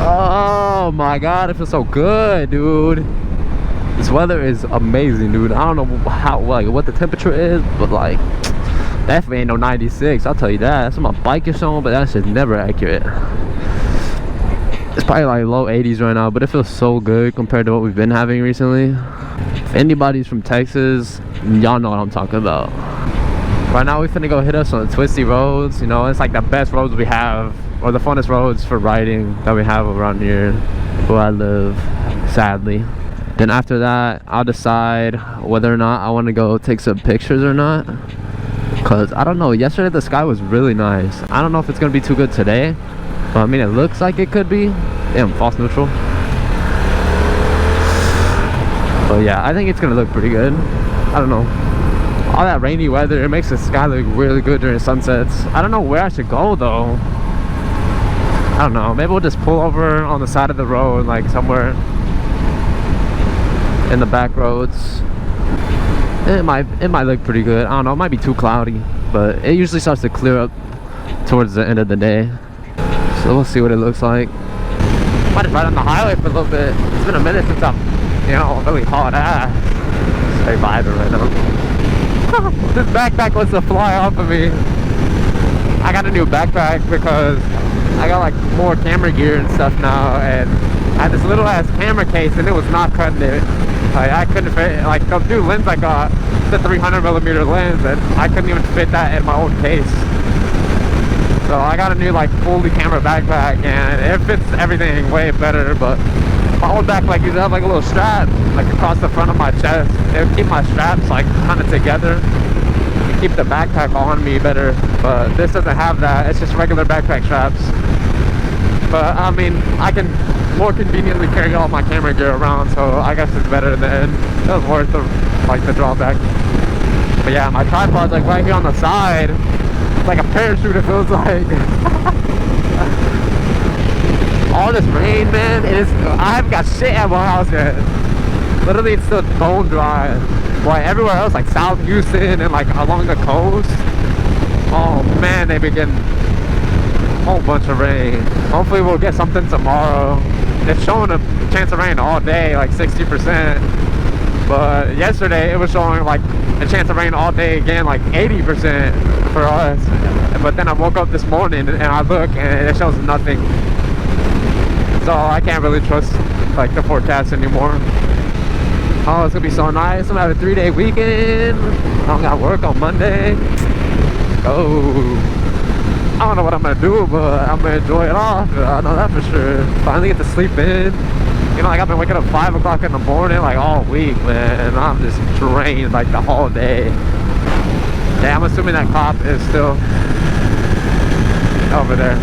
Oh my god, it feels so good, dude. This weather is amazing, dude. I don't know how, like, what the temperature is, but like, definitely ain't no 96. I'll tell you that. That's what my bike is showing, but that's just never accurate. It's probably like low 80s right now, but it feels so good compared to what we've been having recently. If anybody's from Texas, y'all know what I'm talking about. Right now we finna go hit us on the twisty roads. You know, it's like the best roads we have, or the funnest roads for riding that we have around here where I live, sadly. Then after that, I'll decide whether or not I want to go take some pictures or not. Cause I don't know, yesterday the sky was really nice. I don't know if it's gonna be too good today, but I mean, it looks like it could be. Damn, false neutral. But yeah, I think it's gonna look pretty good. I don't know. All that rainy weather, it makes the sky look really good during sunsets. I don't know where I should go though. I don't know. Maybe we'll just pull over on the side of the road, like somewhere in the back roads. It might look pretty good. I don't know. It might be too cloudy, but it usually starts to clear up towards the end of the day. So we'll see what it looks like. Might just ride on the highway for a little bit. It's been a minute since I'm, you know, really hot ass. Straight vibing right now. This backpack wants to fly off of me. I got a new backpack because I got like more camera gear and stuff now, and I had this little ass camera case and it was not cutting it. Like, I couldn't fit, like the new lens I got, the 300mm lens, and I couldn't even fit that in my own case. So I got a new like fully camera backpack and it fits everything way better, but my old backpack used to have like a little strap like across the front of my chest. It would keep my straps like kind of together and keep the backpack on me better, but this doesn't have that. It's just regular backpack straps. But I mean, I can more conveniently carry all my camera gear around, so I guess it's better in the end. It was worth the drawback. But yeah, my tripod's like right here on the side. It's like a parachute, it feels like. All this rain, man, I haven't got shit at my house yet. Literally, it's still bone dry. Like everywhere else, like South Houston and like along the coast, oh man, they've been getting a whole bunch of rain. Hopefully we'll get something tomorrow. It's showing a chance of rain all day, like 60%. But yesterday it was showing like a chance of rain all day again, like 80% for us. But then I woke up this morning and I look and it shows nothing. So I can't really trust like the forecast anymore. Oh, it's gonna be so nice. I'm gonna have a 3-day weekend. I don't gotta work on Monday. Go. I don't know what I'm gonna do, but I'm gonna enjoy it off. I know that for sure. Finally get to sleep in. You know, like I've been waking up 5 o'clock in the morning like all week, man. And I'm just drained like the whole day. Yeah, I'm assuming that cop is still over there.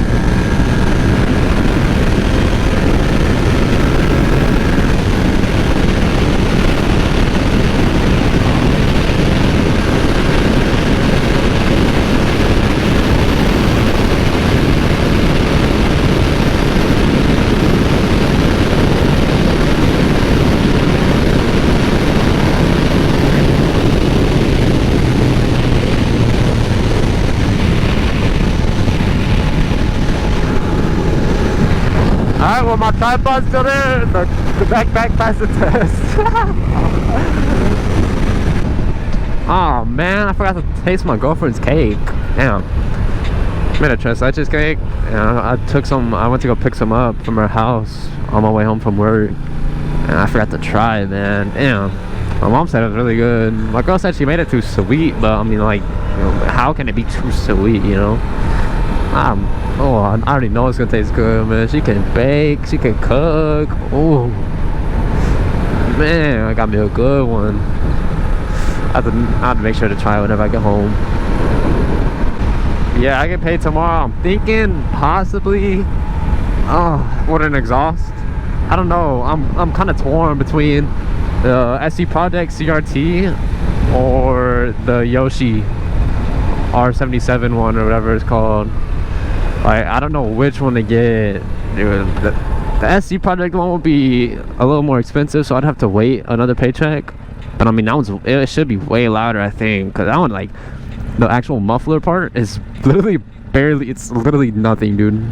Alright, well my tripod's still there, the backpack passed the test. Oh man, I forgot to taste my girlfriend's cake. Damn. Made a Tress cake. And I went to go pick some up from her house on my way home from work. And I forgot to try it, man. Damn. My mom said it was really good. My girl said she made it too sweet, but I mean, like, you know, how can it be too sweet, you know? Oh, I already know it's gonna taste good, man. She can bake, she can cook. Oh man, I got me a good one. I have to make sure to try it whenever I get home. Yeah, I get paid tomorrow. I'm thinking possibly with an exhaust. I don't know. I'm kind of torn between the SC Project CRT or the Yoshi R77 one or whatever it's called. Like, I don't know which one to get. Dude, the SC Project one will be a little more expensive, so I'd have to wait another paycheck. But I mean, it should be way louder, I think, because that one, like, the actual muffler part is literally it's literally nothing, dude.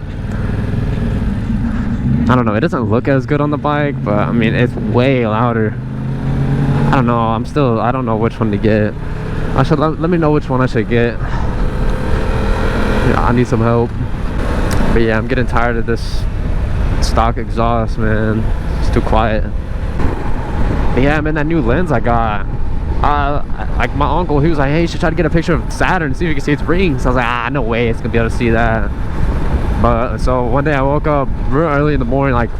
I don't know, it doesn't look as good on the bike, but I mean, it's way louder. I don't know, I don't know which one to get. Let me know which one I should get. Yeah, I need some help. But yeah, I'm getting tired of this stock exhaust, man. It's too quiet. But yeah, man, that new lens I got. Like my uncle, he was like, hey, you should try to get a picture of Saturn and see if you can see its rings. I was like, no way it's gonna be able to see that. But so one day I woke up real early in the morning, like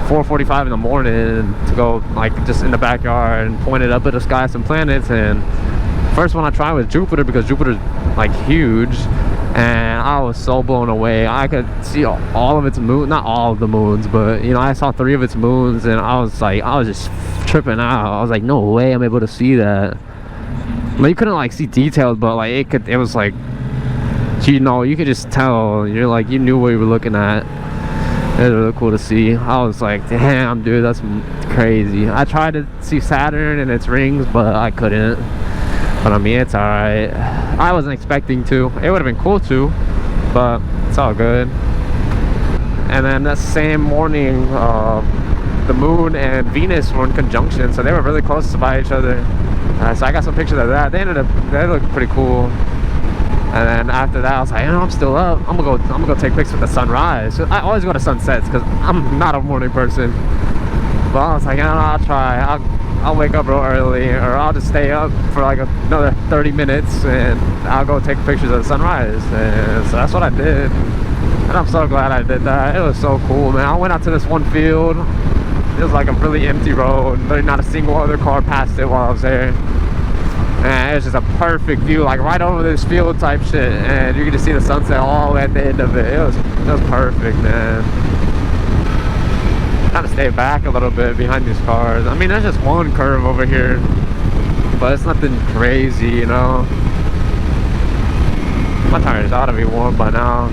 4:45 in the morning, to go like just in the backyard and point it up at the sky, some planets. And first one I tried was Jupiter, because Jupiter's like huge, and I was so blown away. I could see all of its moons, not all of the moons, but you know, I saw 3 of its moons, and I was just tripping out. I was like, no way I'm able to see that. Like, you couldn't like see details, but like it was like, you know, you could just tell. You're like, you knew what you were looking at. It was really cool to see. I was like, damn, dude, that's crazy. I tried to see Saturn and its rings, but I couldn't. But I mean, it's alright. I wasn't expecting to. It would have been cool to, but it's all good. And then that same morning, the moon and Venus were in conjunction, so they were really close by each other. So I got some pictures of that. They looked pretty cool. And then after that, I was like, I'm still up. I'm gonna go take pics with the sunrise. I always go to sunsets because I'm not a morning person. But I was like, I'll try. I'll wake up real early, or I'll just stay up for like another 30 minutes, and I'll go take pictures of the sunrise. And so that's what I did. And I'm so glad I did that. It was so cool, man. I went out to this one field. It was like a really empty road. There's not a single other car passed it while I was there. And it was just a perfect view, like right over this field type shit, and you could just see the sunset all at the end of it. It was perfect, man. Kind of stay back a little bit behind these cars. I mean, there's just one curve over here, but it's nothing crazy, you know. My tires ought to be warm by now.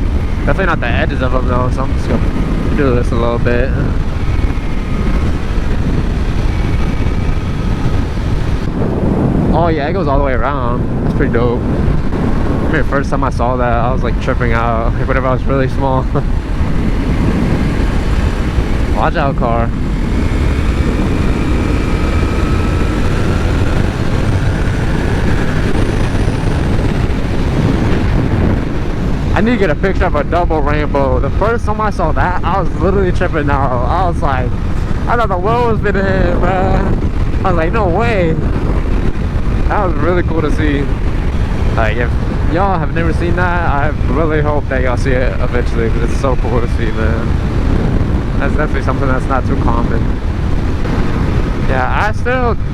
Definitely not the edges of them though, so I'm just gonna do this a little bit. Oh yeah, it goes all the way around. It's pretty dope. I mean, the first time I saw that, I was like tripping out. Like, whenever I was really small. Watch out, car. I need to get a picture of a double rainbow. The first time I saw that, I was literally tripping out. I was like, I thought the world was been in, man. I was like, no way. That was really cool to see. Like, if y'all have never seen that, I really hope that y'all see it eventually, because it's so cool to see, man. That's definitely something that's not too common. Yeah,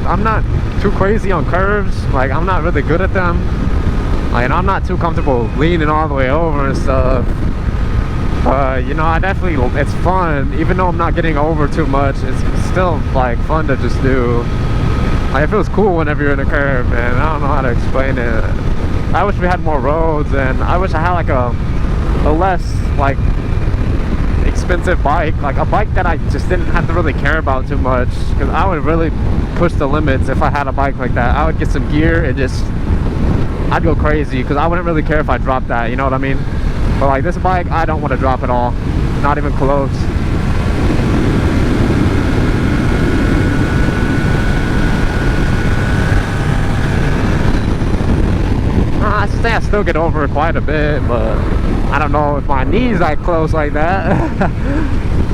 I'm not too crazy on curves. Like, I'm not really good at them. Like, and I'm not too comfortable leaning all the way over and stuff. You know, it's fun. Even though I'm not getting over too much, it's still like fun to just do. Like, it feels cool whenever you're in a curve, man. I don't know how to explain it. I wish we had more roads, and I wish I had like a less like expensive bike, like a bike that I just didn't have to really care about too much, because I would really push the limits if I had a bike like that. I would get some gear and I'd go crazy, because I wouldn't really care if I dropped that, you know what I mean? But like this bike, I don't want to drop at all, not even close. I think I still get over it quite a bit, but I don't know if my knees like close like that.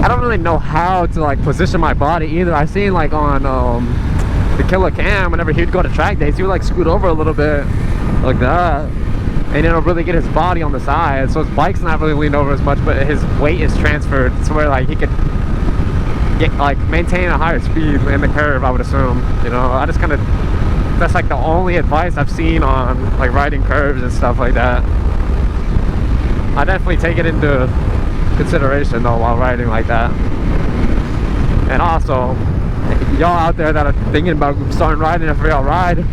I don't really know how to like position my body either. I seen like on the Killer Cam, whenever he'd go to track days, he would like scoot over a little bit like that, and it'll really get his body on the side, so his bike's not really leaned over as much, but his weight is transferred to where like he could get like maintain a higher speed in the curve, I would assume. You know, I just kind of, that's like the only advice I've seen on like riding curves and stuff like that. I definitely take it into consideration though while riding like that. And also, y'all out there that are thinking about starting riding, if y'all ride,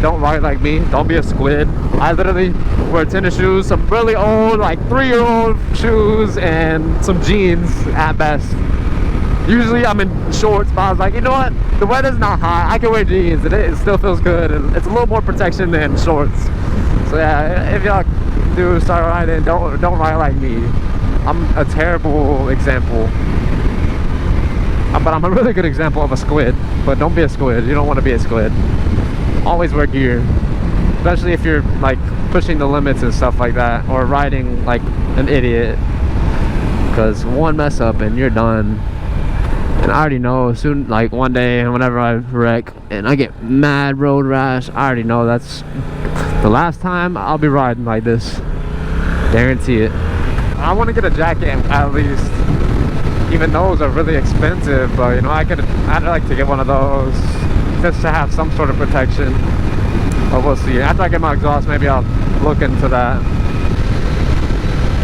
don't ride like me. Don't be a squid. I literally wear tennis shoes, some really old, like 3-year-old shoes, and some jeans at best. Usually I'm in shorts, but I was like, you know what? The weather's not hot. I can wear jeans and it still feels good. And it's a little more protection than shorts. So yeah, if y'all do start riding, don't ride like me. I'm a terrible example. But I'm a really good example of a squid. But don't be a squid. You don't want to be a squid. Always wear gear, especially if you're like pushing the limits and stuff like that, or riding like an idiot, because one mess up and you're done. And I already know soon, like one day whenever I wreck and I get mad road rash, I already know that's the last time I'll be riding like this. Guarantee it. I want to get a jacket at least. Even those are really expensive, but you know, I'd like to get one of those just to have some sort of protection. But we'll see. After I get my exhaust, maybe I'll look into that.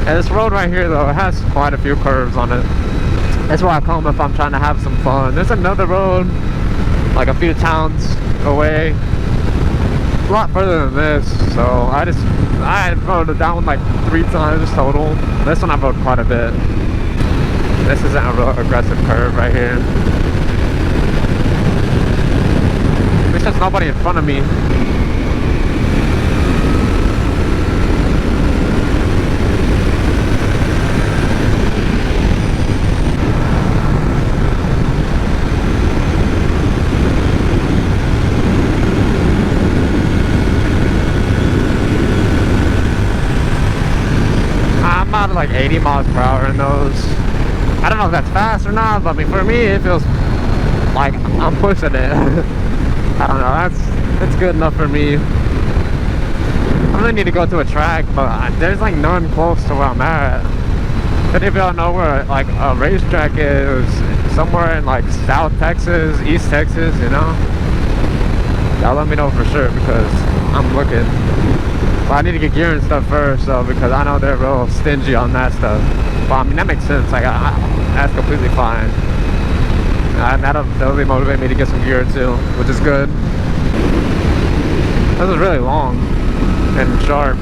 And this road right here though, it has quite a few curves on it. That's why I come if I'm trying to have some fun. There's another road like a few towns away, a lot further than this, so I rode it down like 3 times total. This one I rode quite a bit. This isn't a real aggressive curve right here. There's just nobody in front of me. I'm out of like 80 miles per hour in those. I don't know if that's fast or not, but I mean, for me it feels like I'm pushing it. I don't know, that's good enough for me. I really need to go to a track, but there's like none close to where I'm at. But if y'all know where like a racetrack is, somewhere in like South Texas, East Texas, you know, y'all let me know for sure, because I'm looking. But I need to get gear and stuff first, though, because I know they're real stingy on that stuff. But I mean, that makes sense. Like, that's completely fine. That'll really motivate me to get some gear too, which is good. This is really long and sharp.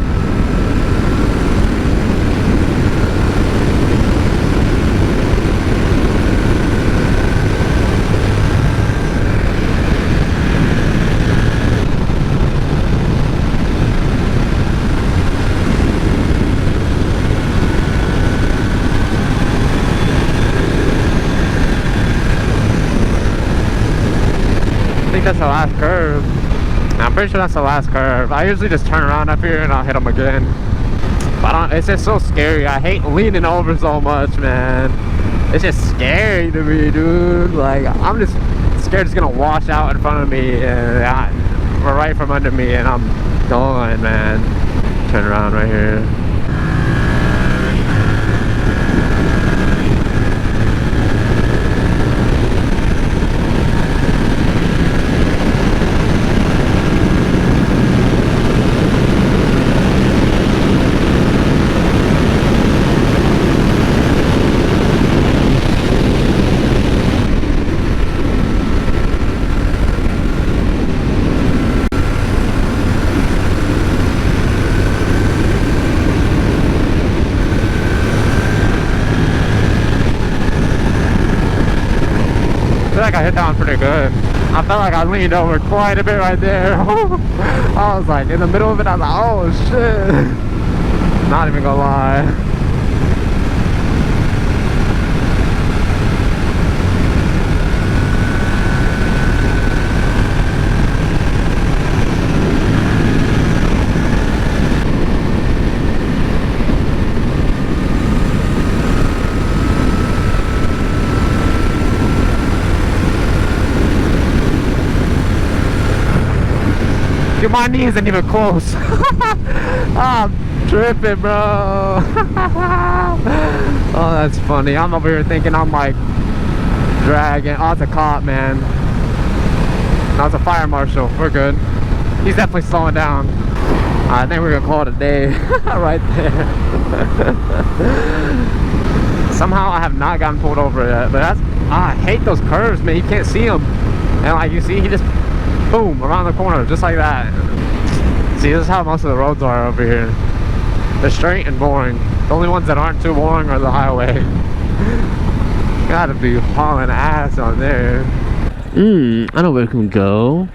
That's the last curve. I'm pretty sure that's the last curve. I usually just turn around up here and I'll hit them again. But it's just so scary. I hate leaning over so much, man. It's just scary to me, dude. Like, I'm just scared it's gonna wash out in front of me and right from under me, and I'm done, man. Turn around right here. I feel like I hit that one pretty good. I felt like I leaned over quite a bit right there. I was like, in the middle of it, I was like, oh shit. Not even gonna lie. Dude, my knee isn't even close. I'm tripping, bro. Oh, that's funny. I'm over here thinking I'm like dragging. Oh, it's a cop, man. No, it's a fire marshal. We're good. He's definitely slowing down. I think we're gonna call it a day. Right there. Somehow I have not gotten pulled over yet, but I hate those curves, man. You can't see them, and like you see, he just boom around the corner just like that. See, this is how most of the roads are over here. They're straight and boring. The only ones that aren't too boring are the highway. Gotta be hauling ass on there. I know where we can go.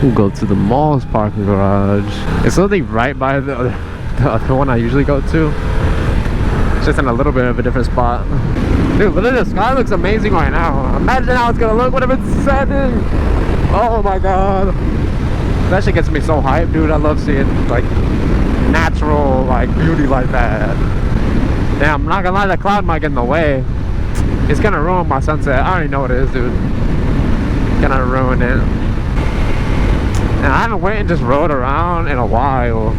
We'll go to the mall's parking garage. It's literally right by the other one I usually go to. It's just in a little bit of a different spot. Dude, but the sky looks amazing right now. Imagine how it's gonna look whenever it's setting. Oh my god. That shit gets me so hyped, dude. I love seeing like natural like beauty like that. Damn, I'm not gonna lie, that cloud might get in the way. It's gonna ruin my sunset. I already know what it is, dude. It's gonna ruin it. And I haven't went and just rode around in a while.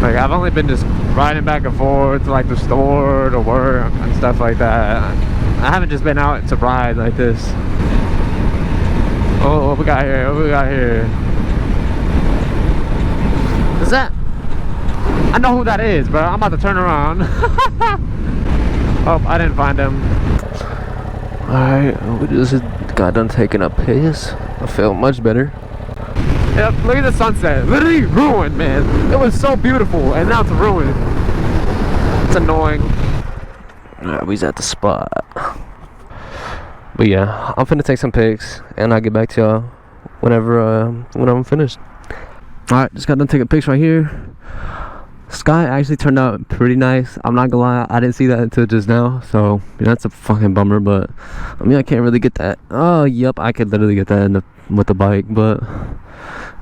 Like, I've only been just riding back and forth to like the store, to work, and stuff like that. I haven't just been out to ride like this. Oh, what we got here? What we got here? Is that? I know who that is, but I'm about to turn around. Oh, I didn't find him. Alright, we just got done taking a piss. I feel much better. Yep, look at the sunset. Literally ruined, man. It was so beautiful, and now it's ruined. It's annoying. Alright, we's at the spot. But yeah, I'm finna take some pics, and I'll get back to y'all whenever when I'm finished. Alright, just got done taking pics right here. Sky actually turned out pretty nice. I'm not gonna lie, I didn't see that until just now, so yeah, that's a fucking bummer. But I mean, I can't really get that. Oh, yep, I could literally get that with the bike, but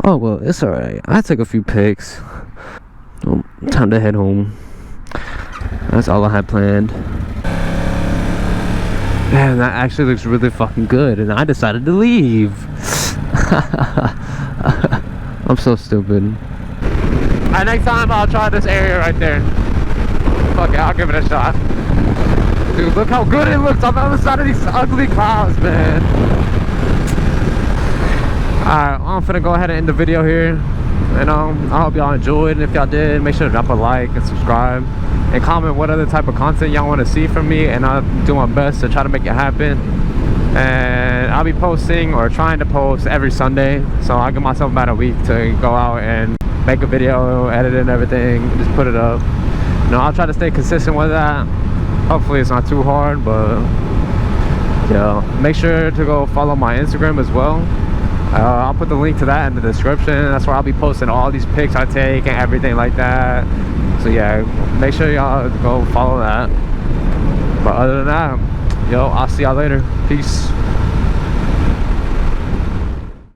oh well, it's alright. I took a few pics. Oh, time to head home. That's all I had planned. Man, that actually looks really fucking good, and I decided to leave. I'm so stupid. Alright, next time I'll try this area right there. Fuck it, I'll give it a shot. Dude, look how good it looks on the other side of these ugly clouds, man. Alright, I'm finna go ahead and end the video here. And I hope y'all enjoyed, and if y'all did, make sure to drop a like and subscribe. And comment what other type of content y'all want to see from me, and I'll do my best to try to make it happen. And I'll be posting, or trying to post, every Sunday. So I'll give myself about a week to go out and make a video, edit it and everything, just put it up. You know, I'll try to stay consistent with that. Hopefully it's not too hard, but yeah, make sure to go follow my Instagram as well. I'll put the link to that in the description. That's where I'll be posting all these pics I take and everything like that. So yeah, make sure y'all go follow that. But other than that, yo, I'll see y'all later. Peace.